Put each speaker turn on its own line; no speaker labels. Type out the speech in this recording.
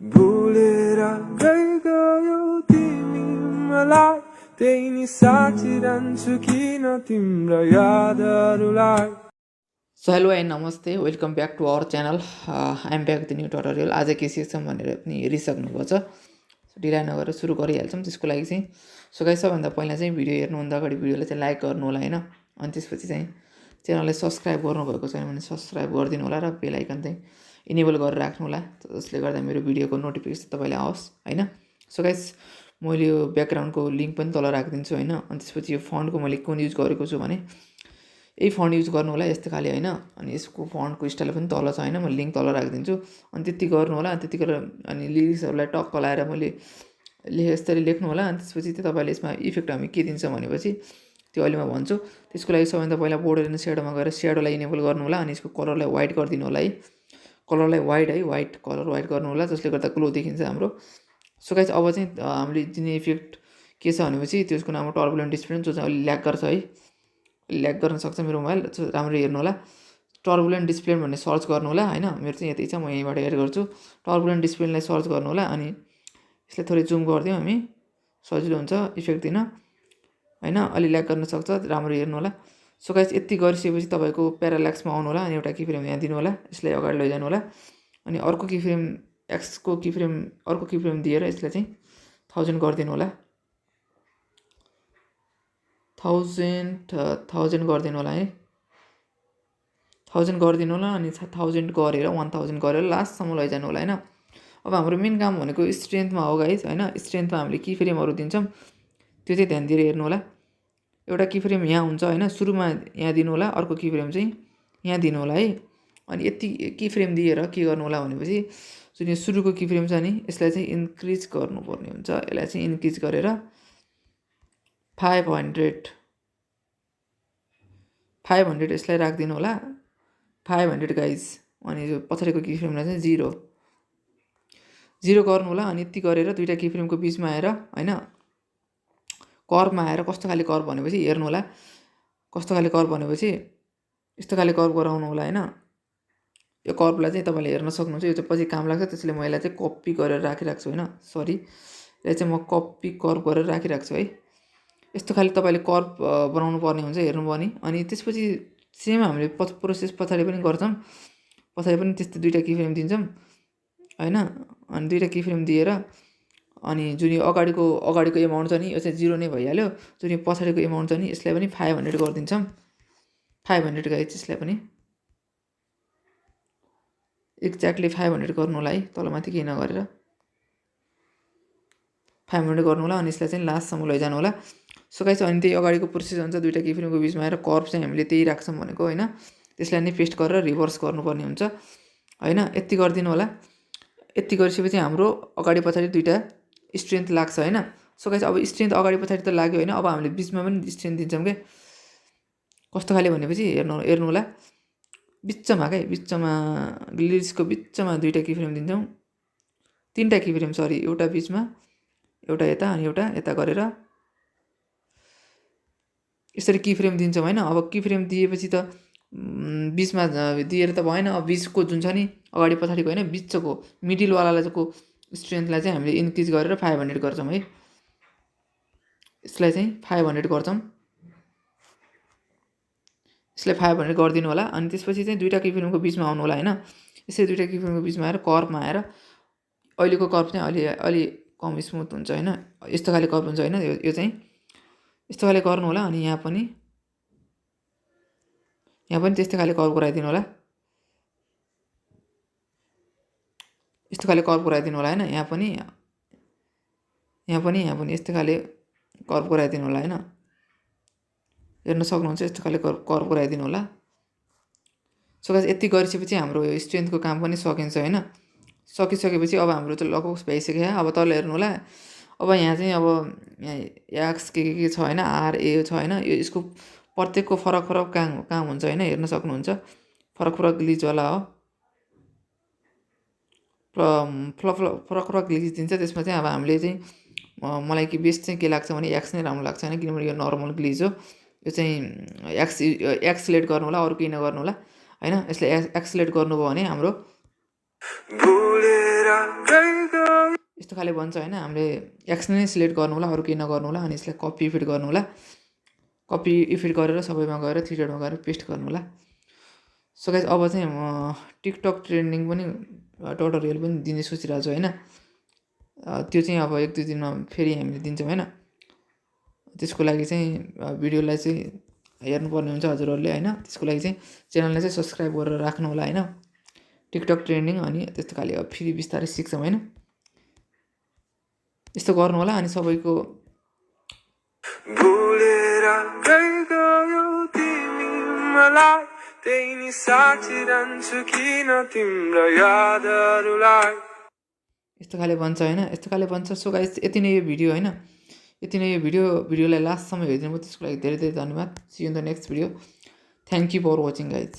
भुलेर गयो तिमी मलाई त्यही नि साचिरहन्छु किन तिम्रो यादहरूलाई।
So hello and namaste, welcome back to our channel. I am back the new tutorial. आज के सिक्छौँ भनेर पनि हेरिसक्नुभएको छ। ढिला नगरेर सुरु गरिहाल्छौँ। त्यसको लागि चाहिँ सबभन्दा पहिला चाहिँ भिडियो हेर्नुभन्दा अगाडि भिडियोलाई चाहिँ लाइक गर्नु होला होइन। अनि त्यसपछि चाहिँ च्यानललाई सब्सक्राइब गर्नुभएको छैन भने सब्सक्राइब गरिदिनु होला र बेल आइकन चाहिँ इनेबल गरेर राख्नु होला, जसले गर्दा मेरो भिडियोको नोटिफिकेसन तपाईँलाई आओस् होइन। सो गाइस, मैले यो ब्याकग्राउन्डको लिङ्क पनि तल राखिदिन्छु होइन। अनि त्यसपछि यो फन्टको मैले कुन युज गरेको छु भने यही फन्ट युज गर्नु होला यस्तो खाले होइन। अनि यसको फन्टको स्टाइल पनि तल छ होइन, म लिङ्क तल राखिदिन्छु। अनि त्यति गर्नु होला। त्यति गरेर अनि लिरिक्सहरूलाई टक्क लाएर मैले यसरी लेख्नु होला। अनि त्यसपछि चाहिँ तपाईँले यसमा इफेक्ट हामी के दिन्छ भनेपछि त्यो अहिले म भन्छु। त्यसको लागि सबभन्दा पहिला बोर्डर एन्ड स्याडोमा गएर स्याडोलाई इनेबल गर्नु होला। अनि यसको कलरलाई वाइट गरिदिनु होला है, कलरलाई वाइट कलर वाइट गर्नु होला, जसले गर्दा ग्लो देखिन्छ हाम्रो। सो गाइस, अब चाहिँ हामीले दिने इफेक्ट के छ भनेपछि त्यसको नाम हो टर्बुलेन्ट डिस्प्ले, जो चाहिँ अहिले ल्याग गर्छ है, ल्याग गर्न सक्छ मेरो मोबाइल। राम्रो हेर्नु होला, टर्बुलेन्ट डिस्प्ले भन्ने सर्च गर्नु होला होइन। मेरो चाहिँ यति छ, म यहीँबाट एड गर्छु। टर्बुलेन्ट डिस्प्लेलाई सर्च गर्नु होला। अनि यसलाई थोरै जुम गरिदिउँ हामी, सजिलो हुन्छ इफेक्ट दिन होइन। अलि ल्याग गर्न सक्छ, राम्रो हेर्नु होला। सो गाइस, यति गरिसकेपछि तपाईँको प्याराल्याक्समा आउनु होला। अनि एउटा किफ्रेम यहाँ दिनु होला, यसलाई अगाडि लैजानु होला। अनि अर्को किफ्रेम एक्सको किफ्रेम अर्को किफ्रेम दिएर यसलाई चाहिँ 1000 गरिदिनु होला, 1000 गरिदिनु होला है, 1000 गरिदिनु होला। अनि 1000 गरेर 1000 गरेर लास्टसम्म लैजानु होला होइन। अब हाम्रो मेन काम भनेको स्ट्रेन्थमा हो गाइस होइन। स्ट्रेन्थमा हामीले की फ्रेमहरू दिन्छौँ, त्यो चाहिँ ध्यान दिएर हेर्नु होला। एउटा की फ्रेम यहाँ हुन्छ होइन, सुरुमा यहाँ दिनु होला, अर्को की फ्रेम चाहिँ यहाँ दिनु होला है। अनि यति की फ्रेम दिएर के गर्नु होला भनेपछि जुन यो सुरुको की फ्रेम छ नि, यसलाई चाहिँ इन्क्रिज गर्नुपर्ने हुन्छ। यसलाई चाहिँ इन्क्रिज गरेर 500 यसलाई राखिदिनु होला, 500 गाइज। अनि यो पछाडिको की फ्रेमलाई चाहिँ 0 गर्नु होला। अनि यति गरेर दुईवटा की फ्रेमको बिचमा आएर होइन, कर्भमा आएर कस्तो खाले कर्भ भनेपछि हेर्नु होला। कस्तो खाले कर्भ भनेपछि यस्तो खाले कर्भ गराउनु होला होइन। यो कर्भलाई चाहिँ तपाईँले हेर्न सक्नुहुन्छ, यो चाहिँ पछि काम लाग्छ। त्यसैले म यसलाई चाहिँ कपी गरेर राखिराख्छु होइन, सरी, यसलाई चाहिँ म कपी कर्भ गरेर राखिराख्छु है। यस्तो खाले तपाईँले कर्भ बनाउनु पर्ने हुन्छ, हेर्नुभयो नि। अनि त्यसपछि सेम हामीले प्रोसेस पछाडि पनि गर्छौँ, पछाडि पनि त्यस्तै दुईवटा की फ्रेम दिन्छौँ होइन। अनि दुईवटा की फ्रेम दिएर अनि जुन यो अगाडिको एमाउन्ट छ नि, यो चाहिँ 0 नै भइहाल्यो। जुन यो पछाडिको एमाउन्ट छ नि, यसलाई पनि 500 गरिदिन्छौँ, 500 गाइज। यसलाई पनि एक्ज्याक्टली 500 गर्नु होला है, तलमाथि केही नगरेर 500 गर्नु होला। अनि यसलाई चाहिँ लास्टसम्म लैजानु होला। सो गाइस, अनि त्यही अगाडिको प्रोसेस हुन्छ। दुईवटा की फ्रेमको बिचमा आएर कर्भ चाहिँ हामीले त्यही राख्छौँ भनेको होइन, त्यसलाई नै पेस्ट गरेर रिभर्स गर्नुपर्ने हुन्छ होइन। यति गरिदिनु होला। यति गरिसकेपछि हाम्रो अगाडि पछाडि दुईवटा स्ट्रेन्थ लाग्छ होइन। सो गाइस, अब स्ट्रेन्थ अगाडि पछाडि त लाग्यो होइन। अब हामीले बिचमा पनि स्ट्रेन्थ दिन्छौँ क्या। कस्तो खाले भनेपछि हेर्नु होला, बिचमा क्या, बिचमा लिरिक्सको बिचमा दुईवटा की फ्रेम दिन्छौँ, तिनवटा की फ्रेम सरी, एउटा बिचमा एउटा यता अनि एउटा यता गरेर यसरी की फ्रेम दिन्छौँ होइन। अब की फ्रेम दिएपछि त बिचमा दिएर त भएन। अब बिचको जुन छ नि, अगाडि पछाडिको होइन, बिचको मिडिलवालाको स्ट्रेन्थलाई चाहिँ हामीले इन्क्रिज गरेर 500 गर्छौँ है। यसलाई चाहिँ 500 गर्छौँ, यसलाई 500 गरिदिनु होला। अनि त्यसपछि चाहिँ दुईवटा की फ्रेमको बिचमा आउनु होला होइन। यसरी दुईवटा की फ्रेमको बिचमा आएर कर्भमा आएर अहिलेको कर्भ चाहिँ अलि कम स्मुथ हुन्छ होइन, यस्तो खाले कर्भ हुन्छ होइन। यो चाहिँ यस्तो खाले गर्नु होला। अनि यहाँ पनि त्यस्तै खाले कर्भ गराइदिनु होला, यस्तो खाले कर्भ गराइदिनु होला होइन। यहाँ पनि यस्तो खाले कर्भ गराइदिनु होला होइन, हेर्न सक्नुहुन्छ, यस्तो खाले कर्भ गराइदिनु होला। सो गाइस, यति गरिसकेपछि हाम्रो यो स्ट्रेन्थको काम पनि सकिन्छ होइन। सकिसकेपछि अब हाम्रो चाहिँ लगभग भइसक्यो। अब तल हेर्नु होला। अब यहाँ चाहिँ अब यहाँ एक्स के छ होइन, आरए छ होइन। यसको प्रत्येकको फरक काम हुन्छ होइन, हेर्न सक्नुहुन्छ, फरक ग्लिचवाला हो, फरक ग्लिच दिन्छ। त्यसमा चाहिँ अब हामीले चाहिँ मलाई कि बेस्ट चाहिँ के लाग्छ भने एक्स नै राम्रो लाग्छ होइन, किनभने यो नर्मल ग्लिच हो। यो चाहिँ एक्स सिलेक्ट गर्नु होला, अरू केही नगर्नु होला होइन। यसलाई एक्स सिलेक्ट गर्नुभयो भने हाम्रो
भुलेर
यस्तो खाले भन्छ होइन हामीले एक्सन नै सिलेक्ट गर्नु होला अरू केही नगर्नु होला अनि यसलाई कपी इफेक्ट गर्नु होला कपी इफेक्ट गरेर सबैमा गएर थ्री डटमा गएर पेस्ट गर्नु होला सो गाइस अब चाहिँ म टिकटक ट्रेन्डिङ पनि ट्युटोरियल पनि दिने सोचिरहेको छु होइन त्यो चाहिँ अब 1-2 दिनमा फेरि हामीले दिन्छौँ होइन त्यसको लागि चाहिँ भिडियोलाई चाहिँ हेर्नुपर्ने हुन्छ हजुरहरूले होइन त्यसको लागि चाहिँ च्यानललाई चाहिँ सब्सक्राइब गरेर राख्नु होला होइन टिकटक ट्रेन्डिङ अनि त्यस्तो खाले अब फेरि बिस्तारै सिक्छौँ होइन यस्तो गर्नु होला अनि सबैको
भुलेर गयो तिमी मलाई त्यही नि साचिरहन्छु किन तिम्रो यादहरूलाई
यस्तो खाले भन्छ होइन यस्तो खाले भन्छ सो गाइस यति नै यो भिडियो होइन यति नै यो भिडियोलाई लास्टसम्म हेरिदिनु भयो त्यसको लागि धेरै धेरै धन्यवाद see you in the next video thank you for watching guys